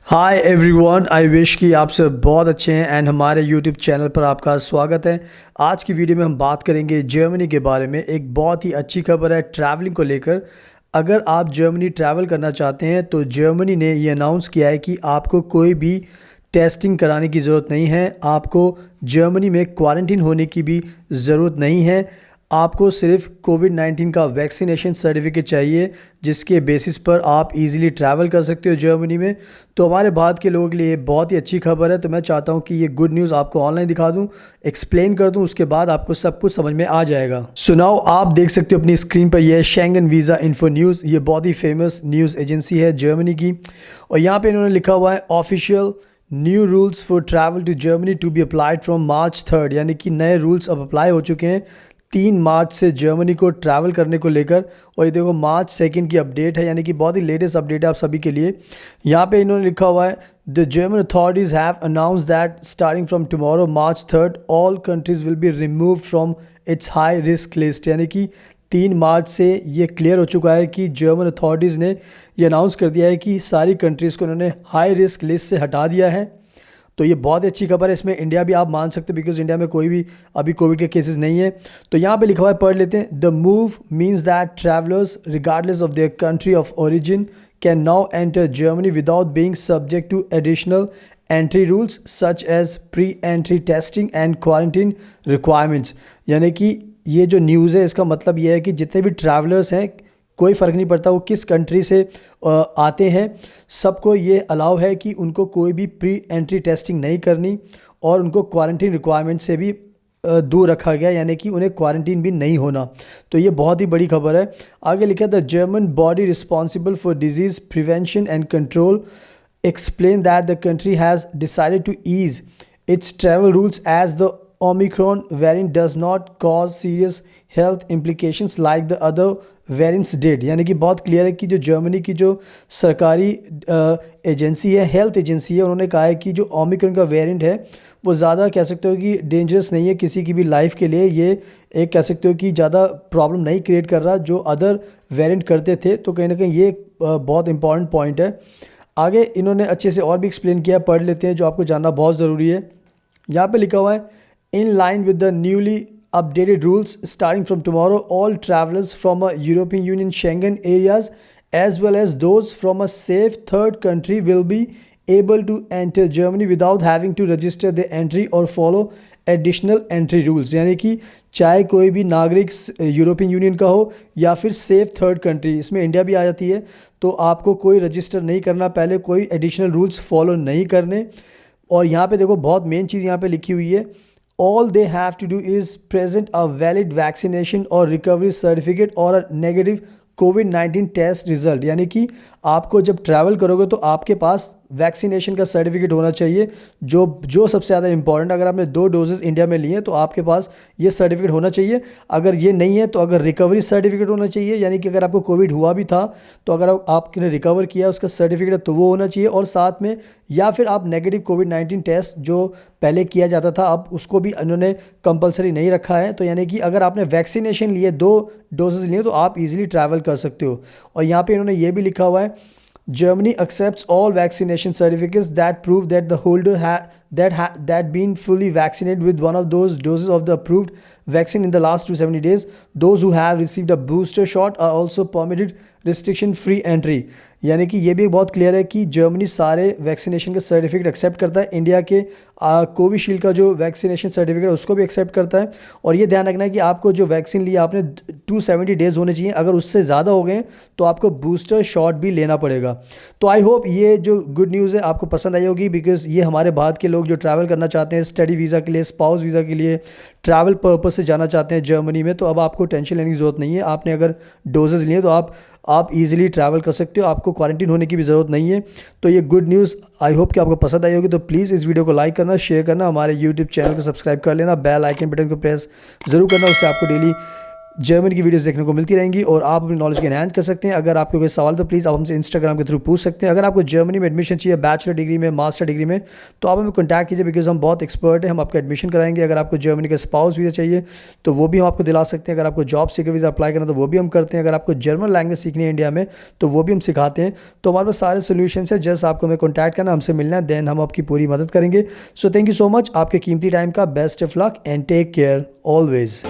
Hi everyone, I wish कि आप सब बहुत अच्छे हैं एंड हमारे यूट्यूब चैनल पर आपका स्वागत है। आज की वीडियो में हम बात करेंगे जर्मनी के बारे में। एक बहुत ही अच्छी खबर है ट्रैवलिंग को लेकर। अगर आप जर्मनी ट्रैवल करना चाहते हैं तो जर्मनी ने ये अनाउंस किया है कि आपको कोई भी टेस्टिंग कराने की ज़रूरत नहीं है। आपको जर्मनी में क्वारंटीन होने की भी ज़रूरत नहीं है। आपको सिर्फ कोविड-19 का वैक्सीनेशन सर्टिफिकेट चाहिए, जिसके बेसिस पर आप इजीली ट्रैवल कर सकते हो जर्मनी में। तो हमारे भारत के लोगों के लिए बहुत ही अच्छी खबर है। तो मैं चाहता हूँ कि ये गुड न्यूज़ आपको ऑनलाइन दिखा दूँ, एक्सप्लेन कर दूँ, उसके बाद आपको सब कुछ समझ में आ जाएगा। सुनाओ, आप देख सकते हो अपनी स्क्रीन पर ये शेंगन वीज़ा इन्फो न्यूज़। ये बहुत ही फेमस न्यूज़ एजेंसी है जर्मनी की, और यहाँ पर इन्होंने लिखा हुआ है official new rules for travel to Germany to be applied from March 3, यानी कि नए रूल्स अब अप्लाई हो चुके हैं 3 मार्च से जर्मनी को ट्रैवल करने को लेकर। और ये देखो March 2 की अपडेट है, यानी कि बहुत ही लेटेस्ट अपडेट है आप सभी के लिए। यहाँ पे इन्होंने लिखा हुआ है the German authorities have announce that starting from tomorrow March 3 all countries will be remove from its high risk list. यानी कि 3 मार्च से ये क्लियर हो चुका है कि जर्मन अथॉरिटीज़ ने ये अनाउंस कर दिया है कि सारी कंट्रीज़ को उन्होंने हाई रिस्क लिस्ट से हटा दिया है। तो ये बहुत अच्छी खबर है। इसमें इंडिया भी आप मान सकते हो, बिकॉज इंडिया में कोई भी अभी कोविड के केसेस नहीं है। तो यहाँ पे लिखा हुआ है, पढ़ लेते हैं। The move means that travellers regardless of their country of origin can now enter Germany without being subject to additional entry rules such as pre entry testing and quarantine requirements. यानी कि ये जो न्यूज़ है, इसका मतलब ये है कि जितने भी ट्रैवलर्स हैं, कोई फ़र्क नहीं पड़ता वो किस कंट्री से आते हैं, सबको ये अलाउ है कि उनको कोई भी प्री एंट्री टेस्टिंग नहीं करनी, और उनको क्वारंटीन रिक्वायरमेंट से भी दूर रखा गया, यानी कि उन्हें क्वारंटीन भी नहीं होना। तो ये बहुत ही बड़ी खबर है। आगे लिखा the German body responsible for disease prevention and control explained that the country has decided to ease its travel rules as the Omicron variant does not cause serious health implications like the other variants did। यानी कि बहुत clear है कि जो Germany की जो सरकारी agency है, हेल्थ एजेंसी है, उन्होंने कहा है कि जो ओमिक्रॉन का वेरिएंट है वो ज़्यादा कह सकते हो कि डेंजरस नहीं है किसी की भी लाइफ के लिए। ये एक कह सकते हो कि ज़्यादा प्रॉब्लम नहीं क्रिएट कर रहा जो अदर वेरिएंट करते थे। तो कहीं ना कहीं ये बहुत इंपॉर्टेंट पॉइंट है। आगे इन्होंने अच्छे से और भी एक्सप्लेन किया, पढ़ लेते हैं जो आपको जानना बहुत ज़रूरी है। यहाँ पे लिखा हुआ है in line with the newly updated rules starting from tomorrow all travellers from a European Union Schengen areas as well as those from a safe third country will be able to enter Germany without having to register the entry or follow additional entry rules। यानी कि चाहे कोई भी नागरिक European union का हो या फिर सेफ थर्ड कंट्री, इसमें इंडिया भी आ जाती है, तो आपको कोई रजिस्टर नहीं करना, पहले कोई एडिशनल रूल्स फॉलो नहीं करने। और यहाँ पे देखो बहुत मेन चीज़ यहाँ पे लिखी हुई है, all they have to do is present a valid vaccination और रिकवरी सर्टिफिकेट और अ नेगेटिव कोविड-19 टेस्ट रिजल्ट। यानी कि आपको जब ट्रैवल करोगे तो आपके पास वैक्सीनेशन का सर्टिफिकेट होना चाहिए, जो सबसे ज़्यादा इंपॉर्टेंट। अगर आपने 2 डोजेज़ इंडिया में लिए तो आपके पास ये सर्टिफिकेट होना चाहिए। अगर ये नहीं है तो अगर रिकवरी सर्टिफिकेट होना चाहिए, यानी कि अगर आपको कोविड हुआ भी था तो अगर आपने रिकवर किया उसका सर्टिफिकेट है तो वो होना चाहिए। और साथ में या फिर आप नेगेटिव कोविड-19 टेस्ट जो पहले किया जाता था अब उसको भी उन्होंने कंपलसरी नहीं रखा है। तो यानी कि अगर आपने वैक्सीनेशन लिए, 2 डोजेज़ लिए, तो आप ईजिली ट्रैवल कर सकते हो। और यहाँ पे इन्होंने ये भी लिखा हुआ है Germany accepts all vaccination certificates that prove that the holder that been fully vaccinated with one of those doses of the approved vaccine in the last 270 days. Those who have received a booster shot are also permitted restriction free entry। यानी कि ये भी बहुत clear है कि Germany सारे vaccination के certificate accept करता है। इंडिया के कोविशील्ड का जो वैक्सीनेशन सर्टिफिकेट है उसको भी एक्सेप्ट करता है। और ये ध्यान रखना है कि आपको जो वैक्सीन लिया आपने 270 डेज़ होने चाहिए, अगर उससे ज़्यादा हो गए तो आपको बूस्टर शॉट भी लेना पड़ेगा। तो आई होप ये जो गुड न्यूज़ है आपको पसंद आई होगी, बिकॉज़ ये हमारे भारत के लोग जो ट्रैवल करना चाहते हैं स्टडी वीज़ा के लिए, स्पाउस वीज़ा के लिए, ट्रैवल पर्पस से जाना चाहते हैं जर्मनी में, तो अब आपको टेंशन लेने की ज़रूरत नहीं है। आपने अगर डोजेज़ लिए तो आप इजीली ट्रैवल कर सकते हो, आपको क्वारंटीन होने की भी ज़रूरत नहीं है। तो ये गुड न्यूज़ आई होप कि आपको पसंद आई होगी। तो प्लीज़ इस वीडियो को लाइक करना, शेयर करना, हमारे यूट्यूब चैनल को सब्सक्राइब कर लेना, बेल आइकन बटन को प्रेस ज़रूर करना, उससे आपको डेली जर्मनी की वीडियोस देखने को मिलती रहेंगी और आप अपनी नॉलेज को एनहांस कर सकते हैं। अगर आपको कोई सवाल तो प्लीज़ आप हमसे इंस्टाग्राम के थ्रू पूछ सकते हैं। अगर आपको जर्मनी में एडमिशन चाहिए बैचलर डिग्री में, मास्टर डिग्री में, तो आप हमें कॉन्टैक्ट कीजिए, बिकॉज हम बहुत एक्सपर्ट हैं, हम आपका एडमिशन कराएंगे। अगर आपको जर्मनी का स्पाउस वीज़ा चाहिए तो वो भी हम आपको दिला सकते हैं। अगर आपको जॉब सीकर वीज़ा अप्लाई करना तो वो भी हम करते हैं। अगर आपको जर्मन लैंग्वेज सीखनी है इंडिया में तो वो भी हम सिखाते हैं। तो हमारे पास सारे सोल्यूशन है, जस्ट आपको हमें कॉन्टैक्ट करना, हमसे मिलना है, देन हम आपकी पूरी मदद करेंगे। So thank you so much, आपके कीमती टाइम का best of luck and take care always.